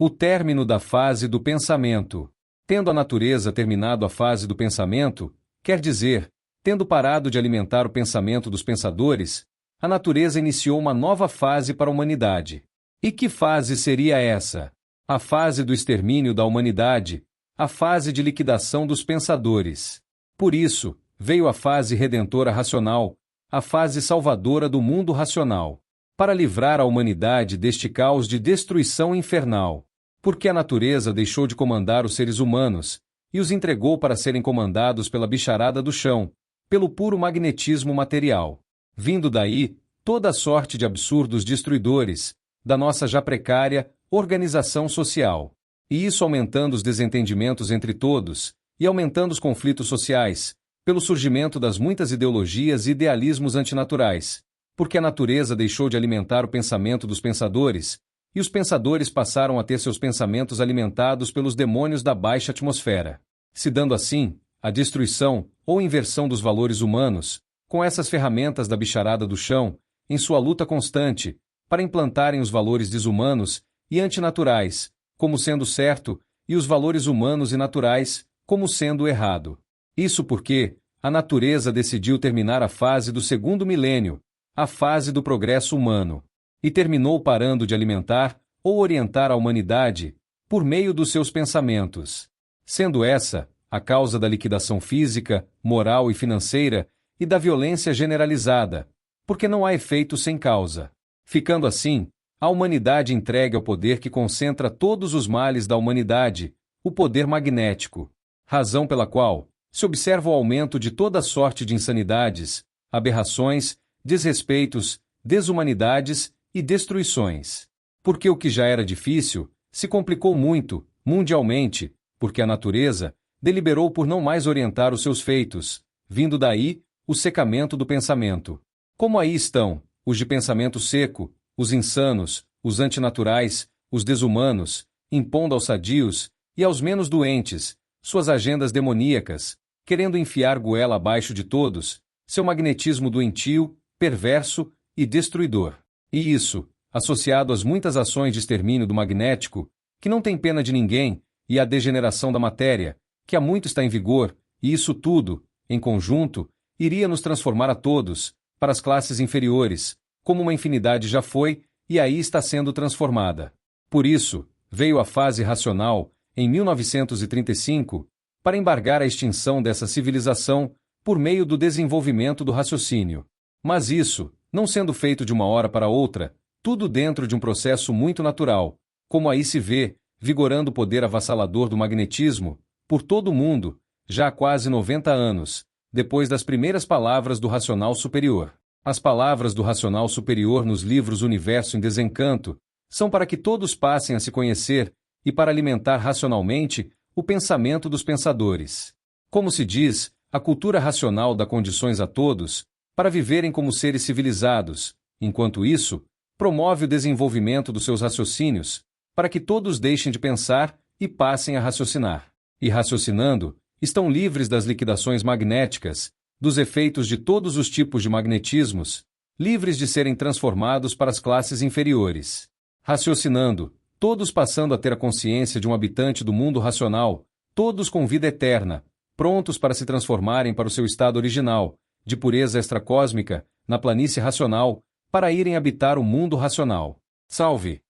O término da fase do pensamento. Tendo a natureza terminado a fase do pensamento, quer dizer, tendo parado de alimentar o pensamento dos pensadores, a natureza iniciou uma nova fase para a humanidade. E que fase seria essa? A fase do extermínio da humanidade, a fase de liquidação dos pensadores. Por isso, veio a fase redentora racional, a fase salvadora do mundo racional, para livrar a humanidade deste caos de destruição infernal. Porque a natureza deixou de comandar os seres humanos, e os entregou para serem comandados pela bicharada do chão, pelo puro magnetismo material. Vindo daí, toda a sorte de absurdos destruidores, da nossa já precária organização social. E isso aumentando os desentendimentos entre todos, e aumentando os conflitos sociais, pelo surgimento das muitas ideologias e idealismos antinaturais. Porque a natureza deixou de alimentar o pensamento dos pensadores, e os pensadores passaram a ter seus pensamentos alimentados pelos demônios da baixa atmosfera, se dando assim a destruição ou inversão dos valores humanos, com essas ferramentas da bicharada do chão, em sua luta constante, para implantarem os valores desumanos e antinaturais, como sendo certo, e os valores humanos e naturais, como sendo errado. Isso porque a natureza decidiu terminar a fase do segundo milênio, a fase do progresso humano, e terminou parando de alimentar ou orientar a humanidade por meio dos seus pensamentos, sendo essa a causa da liquidação física, moral e financeira e da violência generalizada, porque não há efeito sem causa. Ficando assim, a humanidade entregue ao poder que concentra todos os males da humanidade, o poder magnético, razão pela qual se observa o aumento de toda sorte de insanidades, aberrações, desrespeitos, desumanidades e destruições. Porque o que já era difícil se complicou muito, mundialmente, porque a natureza deliberou por não mais orientar os seus feitos, vindo daí o secamento do pensamento. Como aí estão os de pensamento seco, os insanos, os antinaturais, os desumanos, impondo aos sadios e aos menos doentes suas agendas demoníacas, querendo enfiar goela abaixo de todos seu magnetismo doentio, perverso e destruidor. E isso, associado às muitas ações de extermínio do magnético, que não tem pena de ninguém, e à degeneração da matéria, que há muito está em vigor, e isso tudo, em conjunto, iria nos transformar a todos, para as classes inferiores, como uma infinidade já foi, e aí está sendo transformada. Por isso, veio a fase racional, em 1935, para embargar a extinção dessa civilização por meio do desenvolvimento do raciocínio. Mas isso, não sendo feito de uma hora para outra, tudo dentro de um processo muito natural, como aí se vê, vigorando o poder avassalador do magnetismo, por todo o mundo, já há quase 90 anos, depois das primeiras palavras do racional superior. As palavras do racional superior nos livros Universo em Desencanto são para que todos passem a se conhecer e para alimentar racionalmente o pensamento dos pensadores. Como se diz, a cultura racional dá condições a todos para viverem como seres civilizados, enquanto isso, promove o desenvolvimento dos seus raciocínios, para que todos deixem de pensar e passem a raciocinar. E raciocinando, estão livres das liquidações magnéticas, dos efeitos de todos os tipos de magnetismos, livres de serem transformados para as classes inferiores. Raciocinando, todos passando a ter a consciência de um habitante do mundo racional, todos com vida eterna, prontos para se transformarem para o seu estado original, de pureza extracósmica, na planície racional, para irem habitar o mundo racional. Salve!